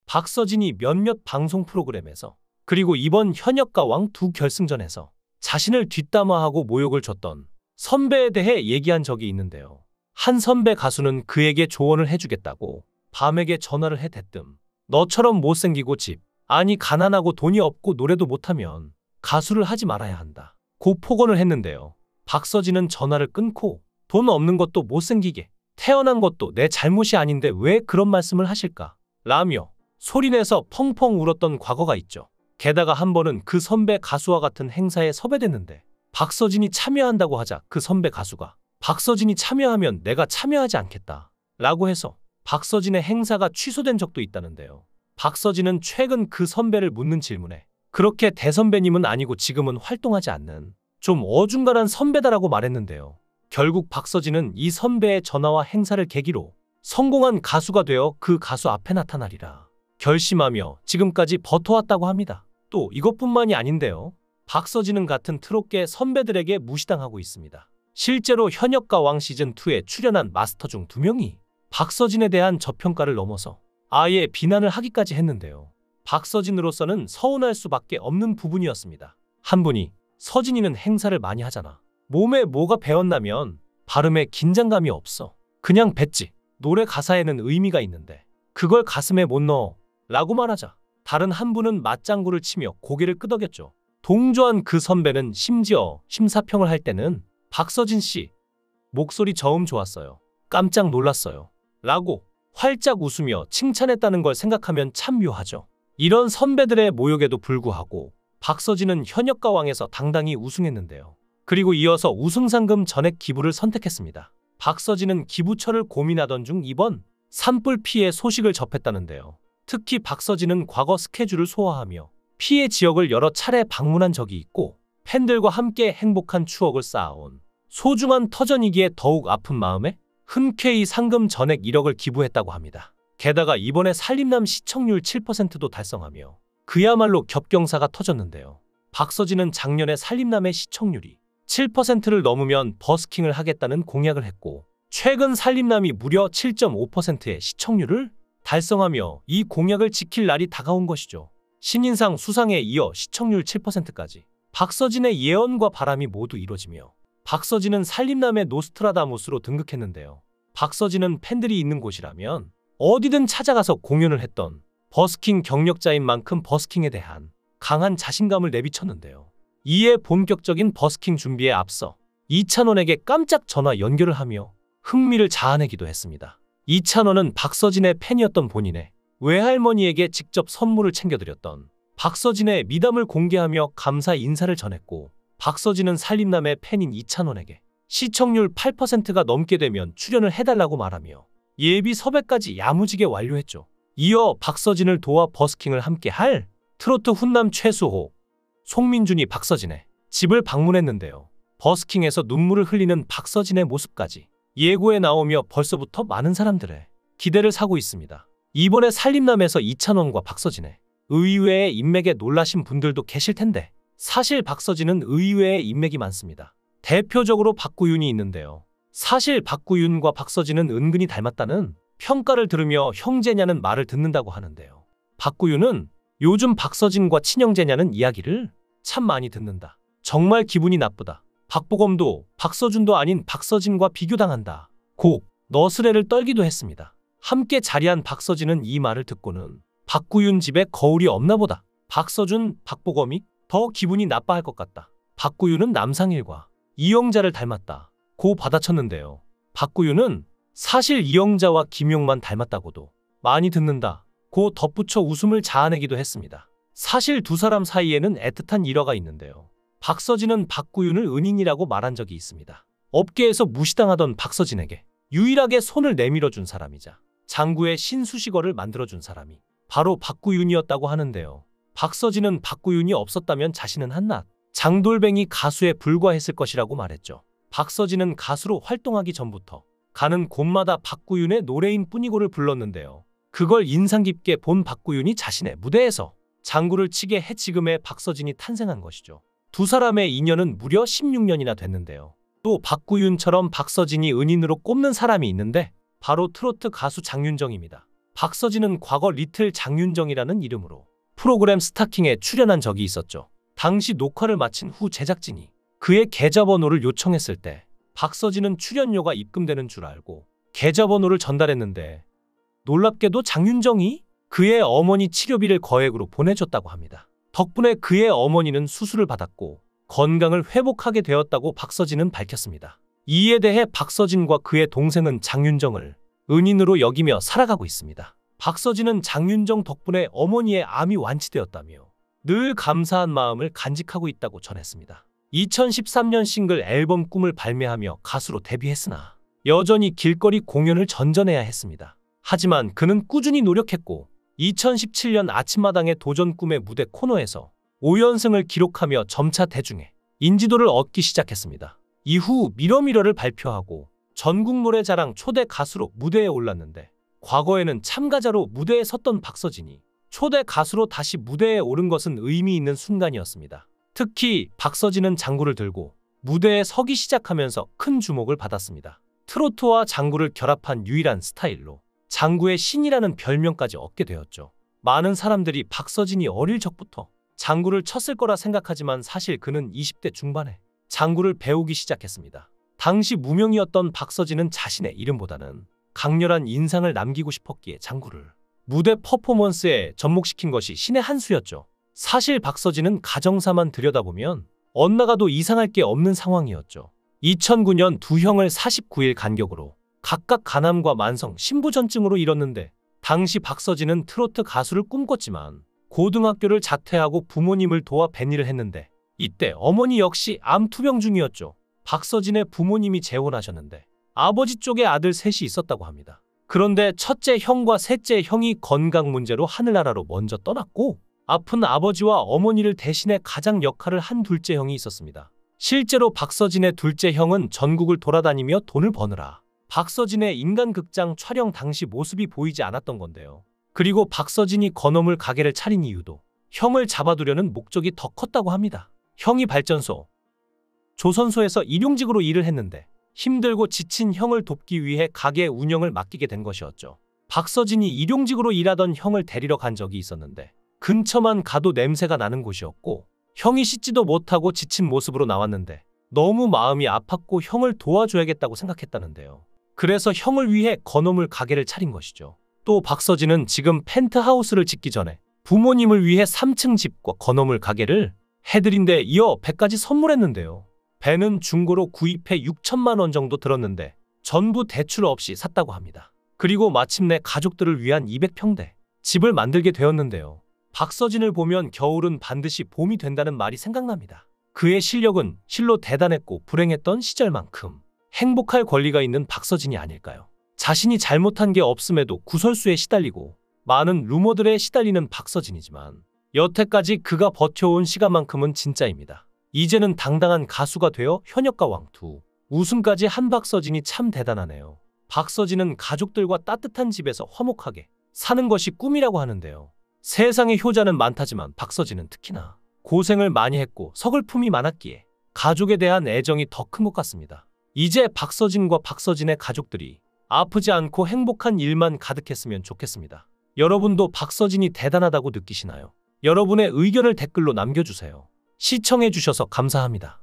박서진이 몇몇 방송 프로그램에서 그리고 이번 현역과 왕 두 결승전에서 자신을 뒷담화하고 모욕을 줬던 선배에 대해 얘기한 적이 있는데요. 한 선배 가수는 그에게 조언을 해주겠다고 밤에게 전화를 해 대뜸 너처럼 못생기고 집, 아니 가난하고 돈이 없고 노래도 못하면 가수를 하지 말아야 한다 고 폭언을 했는데요. 박서진은 전화를 끊고 돈 없는 것도 못생기게 태어난 것도 내 잘못이 아닌데 왜 그런 말씀을 하실까? 라며 소리내서 펑펑 울었던 과거가 있죠. 게다가 한 번은 그 선배 가수와 같은 행사에 섭외됐는데 박서진이 참여한다고 하자 그 선배 가수가 박서진이 참여하면 내가 참여하지 않겠다 라고 해서 박서진의 행사가 취소된 적도 있다는데요. 박서진은 최근 그 선배를 묻는 질문에 그렇게 대선배님은 아니고 지금은 활동하지 않는 좀 어중간한 선배다라고 말했는데요. 결국 박서진은 이 선배의 전화와 행사를 계기로 성공한 가수가 되어 그 가수 앞에 나타나리라 결심하며 지금까지 버텨왔다고 합니다. 또 이것뿐만이 아닌데요. 박서진은 같은 트롯계 선배들에게 무시당하고 있습니다. 실제로 현역과 왕 시즌2에 출연한 마스터 중 2명이 박서진에 대한 저평가를 넘어서 아예 비난을 하기까지 했는데요. 박서진으로서는 서운할 수밖에 없는 부분이었습니다. 한 분이 서진이는 행사를 많이 하잖아. 몸에 뭐가 배었나면 발음에 긴장감이 없어. 그냥 뱉지. 노래 가사에는 의미가 있는데 그걸 가슴에 못 넣어 라고 말하자 다른 한 분은 맞장구를 치며 고개를 끄덕였죠. 동조한 그 선배는 심지어 심사평을 할 때는 박서진 씨 목소리 저음 좋았어요. 깜짝 놀랐어요. 라고 활짝 웃으며 칭찬했다는 걸 생각하면 참 묘하죠. 이런 선배들의 모욕에도 불구하고 박서진은 현역과 왕에서 당당히 우승했는데요. 그리고 이어서 우승상금 전액 기부를 선택했습니다. 박서진은 기부처를 고민하던 중 이번 산불 피해 소식을 접했다는데요. 특히 박서진은 과거 스케줄을 소화하며 피해 지역을 여러 차례 방문한 적이 있고 팬들과 함께 행복한 추억을 쌓아온 소중한 터전이기에 더욱 아픈 마음에 흔쾌히 상금 전액 1억을 기부했다고 합니다. 게다가 이번에 살림남 시청률 7%도 달성하며 그야말로 겹경사가 터졌는데요. 박서진은 작년에 살림남의 시청률이 7%를 넘으면 버스킹을 하겠다는 공약을 했고 최근 살림남이 무려 7.5%의 시청률을 달성하며 이 공약을 지킬 날이 다가온 것이죠. 신인상 수상에 이어 시청률 7%까지 박서진의 예언과 바람이 모두 이뤄지며 박서진은 살림남의 노스트라다무스로 등극했는데요. 박서진은 팬들이 있는 곳이라면 어디든 찾아가서 공연을 했던 버스킹 경력자인 만큼 버스킹에 대한 강한 자신감을 내비쳤는데요. 이에 본격적인 버스킹 준비에 앞서 이찬원에게 깜짝 전화 연결을 하며 흥미를 자아내기도 했습니다. 이찬원은 박서진의 팬이었던 본인의 외할머니에게 직접 선물을 챙겨드렸던 박서진의 미담을 공개하며 감사 인사를 전했고 박서진은 살림남의 팬인 이찬원에게 시청률 8%가 넘게 되면 출연을 해달라고 말하며 예비 섭외까지 야무지게 완료했죠. 이어 박서진을 도와 버스킹을 함께 할 트로트 훈남 최수호, 송민준이 박서진의 집을 방문했는데요. 버스킹에서 눈물을 흘리는 박서진의 모습까지 예고에 나오며 벌써부터 많은 사람들의 기대를 사고 있습니다. 이번에 살림남에서 이찬원과 박서진의 의외의 인맥에 놀라신 분들도 계실 텐데 사실 박서진은 의외의 인맥이 많습니다. 대표적으로 박구윤이 있는데요. 사실 박구윤과 박서진은 은근히 닮았다는 평가를 들으며 형제냐는 말을 듣는다고 하는데요. 박구윤은 요즘 박서진과 친형제냐는 이야기를 참 많이 듣는다. 정말 기분이 나쁘다. 박보검도 박서준도 아닌 박서진과 비교당한다. 고 너스레를 떨기도 했습니다. 함께 자리한 박서진은 이 말을 듣고는 박구윤 집에 거울이 없나 보다. 박서준, 박보검이 더 기분이 나빠할 것 같다. 박구윤은 남상일과 이영자를 닮았다. 고 받아쳤는데요. 박구윤은 사실 이영자와 김용만 닮았다고도 많이 듣는다. 고 덧붙여 웃음을 자아내기도 했습니다. 사실 두 사람 사이에는 애틋한 일화가 있는데요. 박서진은 박구윤을 은인이라고 말한 적이 있습니다. 업계에서 무시당하던 박서진에게 유일하게 손을 내밀어준 사람이자 장구의 신수식어를 만들어준 사람이 바로 박구윤이었다고 하는데요. 박서진은 박구윤이 없었다면 자신은 한낱 장돌뱅이 가수에 불과했을 것이라고 말했죠. 박서진은 가수로 활동하기 전부터 가는 곳마다 박구윤의 노래인 뿐이고를 불렀는데요. 그걸 인상 깊게 본 박구윤이 자신의 무대에서 장구를 치게 해 지금의 박서진이 탄생한 것이죠. 두 사람의 인연은 무려 16년이나 됐는데요. 또 박구윤처럼 박서진이 은인으로 꼽는 사람이 있는데 바로 트로트 가수 장윤정입니다. 박서진은 과거 리틀 장윤정이라는 이름으로 프로그램 스타킹에 출연한 적이 있었죠. 당시 녹화를 마친 후 제작진이 그의 계좌번호를 요청했을 때 박서진은 출연료가 입금되는 줄 알고 계좌번호를 전달했는데 놀랍게도 장윤정이 그의 어머니 치료비를 거액으로 보내줬다고 합니다. 덕분에 그의 어머니는 수술을 받았고 건강을 회복하게 되었다고 박서진은 밝혔습니다. 이에 대해 박서진과 그의 동생은 장윤정을 은인으로 여기며 살아가고 있습니다. 박서진은 장윤정 덕분에 어머니의 암이 완치되었다며 늘 감사한 마음을 간직하고 있다고 전했습니다. 2013년 싱글 앨범 꿈을 발매하며 가수로 데뷔했으나 여전히 길거리 공연을 전전해야 했습니다. 하지만 그는 꾸준히 노력했고 2017년 아침마당의 도전 꿈의 무대 코너에서 5연승을 기록하며 점차 대중의 인지도를 얻기 시작했습니다. 이후 미러미러를 발표하고 전국 노래자랑 초대 가수로 무대에 올랐는데 과거에는 참가자로 무대에 섰던 박서진이 초대 가수로 다시 무대에 오른 것은 의미 있는 순간이었습니다. 특히 박서진은 장구를 들고 무대에 서기 시작하면서 큰 주목을 받았습니다. 트로트와 장구를 결합한 유일한 스타일로 장구의 신이라는 별명까지 얻게 되었죠. 많은 사람들이 박서진이 어릴 적부터 장구를 쳤을 거라 생각하지만 사실 그는 20대 중반에 장구를 배우기 시작했습니다. 당시 무명이었던 박서진은 자신의 이름보다는 강렬한 인상을 남기고 싶었기에 장구를 무대 퍼포먼스에 접목시킨 것이 신의 한 수였죠. 사실 박서진은 가정사만 들여다보면 엇나가도 이상할 게 없는 상황이었죠. 2009년 두 형을 49일 간격으로 각각 간암과 만성 신부전증으로 잃었는데 당시 박서진은 트로트 가수를 꿈꿨지만 고등학교를 자퇴하고 부모님을 도와 뱃일을 했는데 이때 어머니 역시 암 투병 중이었죠. 박서진의 부모님이 재혼하셨는데 아버지 쪽에 아들 셋이 있었다고 합니다. 그런데 첫째 형과 셋째 형이 건강 문제로 하늘나라로 먼저 떠났고 아픈 아버지와 어머니를 대신해 가장 역할을 한 둘째 형이 있었습니다. 실제로 박서진의 둘째 형은 전국을 돌아다니며 돈을 버느라 박서진의 인간극장 촬영 당시 모습이 보이지 않았던 건데요. 그리고 박서진이 건어물 가게를 차린 이유도 형을 잡아두려는 목적이 더 컸다고 합니다. 형이 발전소, 조선소에서 일용직으로 일을 했는데 힘들고 지친 형을 돕기 위해 가게 운영을 맡기게 된 것이었죠. 박서진이 일용직으로 일하던 형을 데리러 간 적이 있었는데 근처만 가도 냄새가 나는 곳이었고 형이 씻지도 못하고 지친 모습으로 나왔는데 너무 마음이 아팠고 형을 도와줘야겠다고 생각했다는데요. 그래서 형을 위해 건어물 가게를 차린 것이죠. 또 박서진은 지금 펜트하우스를 짓기 전에 부모님을 위해 3층 집과 건어물 가게를 해드린 데 이어 배까지 선물했는데요. 배는 중고로 구입해 6천만 원 정도 들었는데 전부 대출 없이 샀다고 합니다. 그리고 마침내 가족들을 위한 200평대 집을 만들게 되었는데요. 박서진을 보면 겨울은 반드시 봄이 된다는 말이 생각납니다. 그의 실력은 실로 대단했고 불행했던 시절만큼 행복할 권리가 있는 박서진이 아닐까요? 자신이 잘못한 게 없음에도 구설수에 시달리고 많은 루머들에 시달리는 박서진이지만 여태까지 그가 버텨온 시간만큼은 진짜입니다. 이제는 당당한 가수가 되어 현역과 왕투, 우승까지 한 박서진이 참 대단하네요. 박서진은 가족들과 따뜻한 집에서 화목하게 사는 것이 꿈이라고 하는데요. 세상에 효자는 많다지만 박서진은 특히나 고생을 많이 했고 서글픔이 많았기에 가족에 대한 애정이 더 큰 것 같습니다. 이제 박서진과 박서진의 가족들이 아프지 않고 행복한 일만 가득했으면 좋겠습니다. 여러분도 박서진이 대단하다고 느끼시나요? 여러분의 의견을 댓글로 남겨주세요. 시청해주셔서 감사합니다.